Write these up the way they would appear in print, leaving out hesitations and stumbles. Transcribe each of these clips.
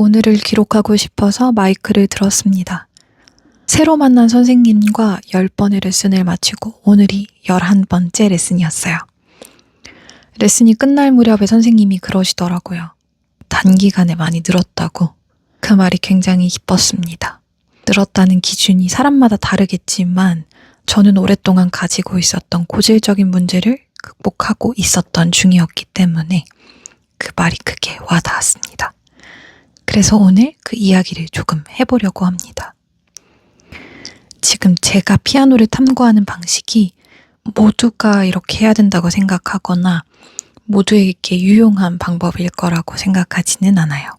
오늘을 기록하고 싶어서 마이크를 들었습니다. 새로 만난 선생님과 10번의 레슨을 마치고 오늘이 11번째 레슨이었어요. 레슨이 끝날 무렵에 선생님이 그러시더라고요. 단기간에 많이 늘었다고. 그 말이 굉장히 기뻤습니다. 늘었다는 기준이 사람마다 다르겠지만 저는 오랫동안 가지고 있었던 고질적인 문제를 극복하고 있었던 중이었기 때문에 그 말이 크게 와닿았습니다. 그래서 오늘 그 이야기를 조금 해보려고 합니다. 지금 제가 피아노를 탐구하는 방식이 모두가 이렇게 해야 된다고 생각하거나 모두에게 유용한 방법일 거라고 생각하지는 않아요.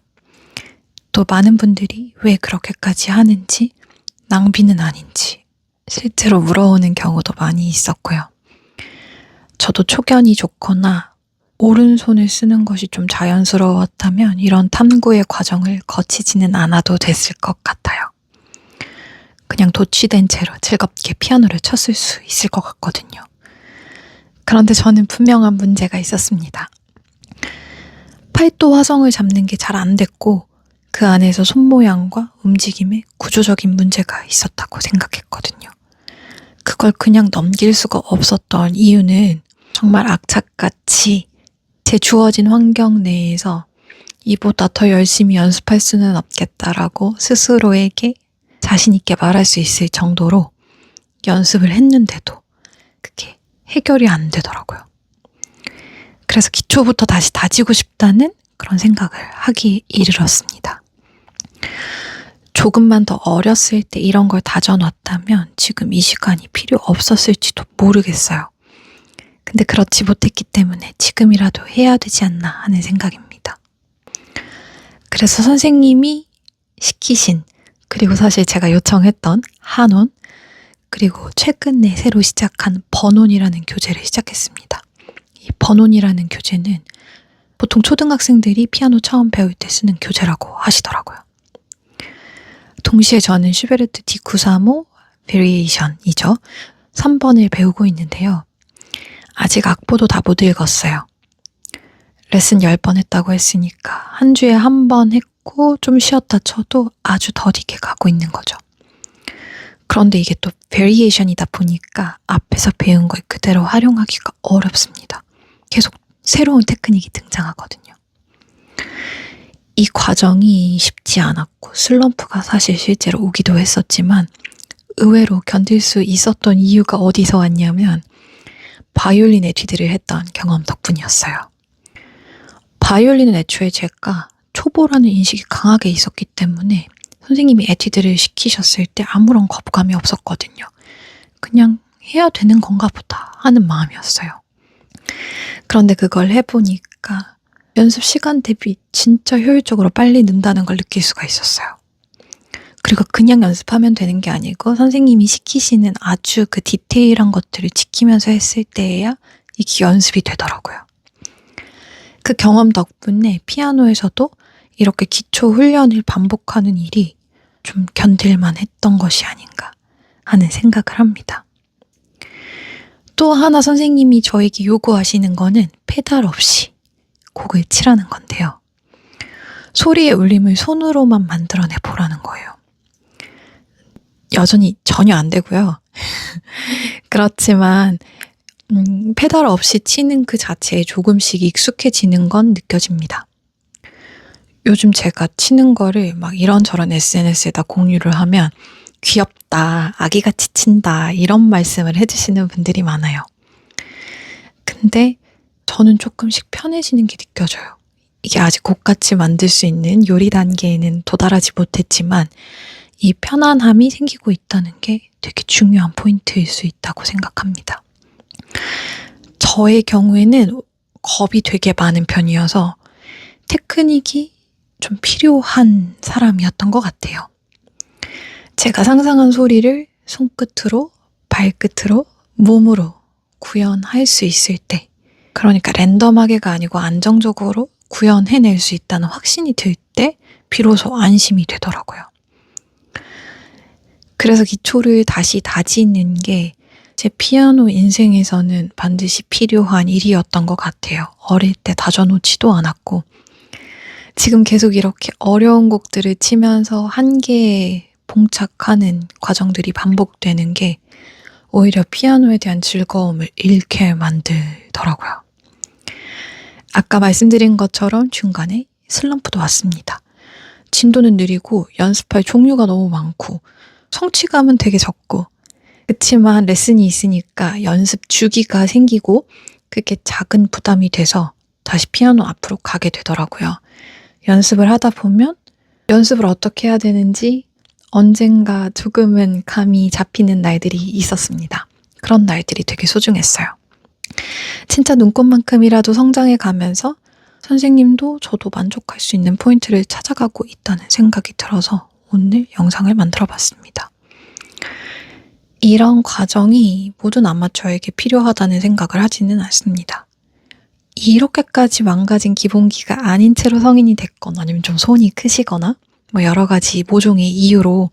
또 많은 분들이 왜 그렇게까지 하는지, 낭비는 아닌지 실제로 물어오는 경우도 많이 있었고요. 저도 초견이 좋거나 오른손을 쓰는 것이 좀 자연스러웠다면 이런 탐구의 과정을 거치지는 않아도 됐을 것 같아요. 그냥 도취된 채로 즐겁게 피아노를 쳤을 수 있을 것 같거든요. 그런데 저는 분명한 문제가 있었습니다. 팔도 화성을 잡는 게 잘 안 됐고 그 안에서 손 모양과 움직임에 구조적인 문제가 있었다고 생각했거든요. 그걸 그냥 넘길 수가 없었던 이유는 정말 악착같이 제 주어진 환경 내에서 이보다 더 열심히 연습할 수는 없겠다라고 스스로에게 자신 있게 말할 수 있을 정도로 연습을 했는데도 그게 해결이 안 되더라고요. 그래서 기초부터 다시 다지고 싶다는 그런 생각을 하기 이르렀습니다. 조금만 더 어렸을 때 이런 걸 다져놨다면 지금 이 시간이 필요 없었을지도 모르겠어요. 근데 그렇지 못했기 때문에 지금이라도 해야 되지 않나 하는 생각입니다. 그래서 선생님이 시키신, 그리고 사실 제가 요청했던 한온, 그리고 최근에 새로 시작한 번온이라는 교재를 시작했습니다. 이 번온이라는 교재는 보통 초등학생들이 피아노 처음 배울 때 쓰는 교재라고 하시더라고요. 동시에 저는 슈베르트 D935 베리에이션이죠. 3번을 배우고 있는데요. 아직 악보도 다 못 읽었어요. 레슨 10번 했다고 했으니까 한 주에 한 번 했고 좀 쉬었다 쳐도 아주 더디게 가고 있는 거죠. 그런데 이게 또 베리에이션이다 보니까 앞에서 배운 걸 그대로 활용하기가 어렵습니다. 계속 새로운 테크닉이 등장하거든요. 이 과정이 쉽지 않았고 슬럼프가 사실 실제로 오기도 했었지만 의외로 견딜 수 있었던 이유가 어디서 왔냐면 바이올린 에튜드를 했던 경험 덕분이었어요. 바이올린은 애초에 제가 초보라는 인식이 강하게 있었기 때문에 선생님이 에튜드를 시키셨을 때 아무런 거부감이 없었거든요. 그냥 해야 되는 건가 보다 하는 마음이었어요. 그런데 그걸 해보니까 연습 시간 대비 진짜 효율적으로 빨리 는다는 걸 느낄 수가 있었어요. 그리고 그냥 연습하면 되는 게 아니고 선생님이 시키시는 아주 그 디테일한 것들을 지키면서 했을 때에야 이게 연습이 되더라고요. 그 경험 덕분에 피아노에서도 이렇게 기초 훈련을 반복하는 일이 좀 견딜만 했던 것이 아닌가 하는 생각을 합니다. 또 하나 선생님이 저에게 요구하시는 거는 페달 없이 곡을 치라는 건데요. 소리의 울림을 손으로만 만들어내 보라는 거예요. 여전히 전혀 안 되고요. 그렇지만 페달 없이 치는 그 자체에 조금씩 익숙해지는 건 느껴집니다. 요즘 제가 치는 거를 막 이런저런 SNS에다 공유를 하면 귀엽다, 아기같이 친다 이런 말씀을 해주시는 분들이 많아요. 근데 저는 조금씩 편해지는 게 느껴져요. 이게 아직 곡같이 만들 수 있는 요리 단계에는 도달하지 못했지만 이 편안함이 생기고 있다는 게 되게 중요한 포인트일 수 있다고 생각합니다. 저의 경우에는 겁이 되게 많은 편이어서 테크닉이 좀 필요한 사람이었던 것 같아요. 제가 상상한 소리를 손끝으로, 발끝으로, 몸으로 구현할 수 있을 때, 그러니까 랜덤하게가 아니고 안정적으로 구현해낼 수 있다는 확신이 들 때 비로소 안심이 되더라고요. 그래서 기초를 다시 다지는 게 제 피아노 인생에서는 반드시 필요한 일이었던 것 같아요. 어릴 때 다져놓지도 않았고 지금 계속 이렇게 어려운 곡들을 치면서 한계에 봉착하는 과정들이 반복되는 게 오히려 피아노에 대한 즐거움을 잃게 만들더라고요. 아까 말씀드린 것처럼 중간에 슬럼프도 왔습니다. 진도는 느리고 연습할 종류가 너무 많고 성취감은 되게 적고, 그치만 레슨이 있으니까 연습 주기가 생기고 그게 작은 부담이 돼서 다시 피아노 앞으로 가게 되더라고요. 연습을 하다 보면 연습을 어떻게 해야 되는지 언젠가 조금은 감이 잡히는 날들이 있었습니다. 그런 날들이 되게 소중했어요. 진짜 눈꽃만큼이라도 성장해 가면서 선생님도 저도 만족할 수 있는 포인트를 찾아가고 있다는 생각이 들어서 오늘 영상을 만들어 봤습니다. 이런 과정이 모든 아마추어에게 필요하다는 생각을 하지는 않습니다. 이렇게까지 망가진 기본기가 아닌 채로 성인이 됐거나 아니면 좀 손이 크시거나 여러 가지 모종의 이유로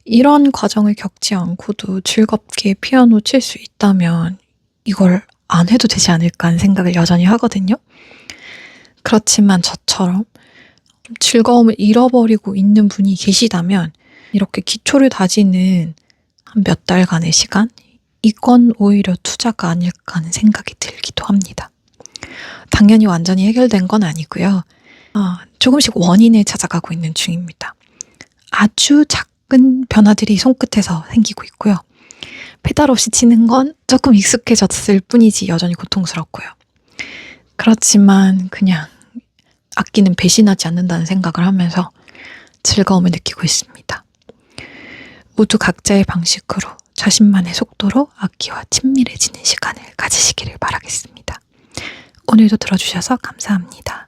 이런 과정을 겪지 않고도 즐겁게 피아노 칠 수 있다면 이걸 안 해도 되지 않을까 하는 생각을 여전히 하거든요. 그렇지만 저처럼 즐거움을 잃어버리고 있는 분이 계시다면 이렇게 기초를 다지는 한 몇 달간의 시간? 이건 오히려 투자가 아닐까 하는 생각이 들기도 합니다. 당연히 완전히 해결된 건 아니고요. 조금씩 원인을 찾아가고 있는 중입니다. 아주 작은 변화들이 손끝에서 생기고 있고요. 페달 없이 치는 건 조금 익숙해졌을 뿐이지 여전히 고통스럽고요. 그렇지만 그냥 악기는 배신하지 않는다는 생각을 하면서 즐거움을 느끼고 있습니다. 모두 각자의 방식으로 자신만의 속도로 악기와 친밀해지는 시간을 가지시기를 바라겠습니다. 오늘도 들어주셔서 감사합니다.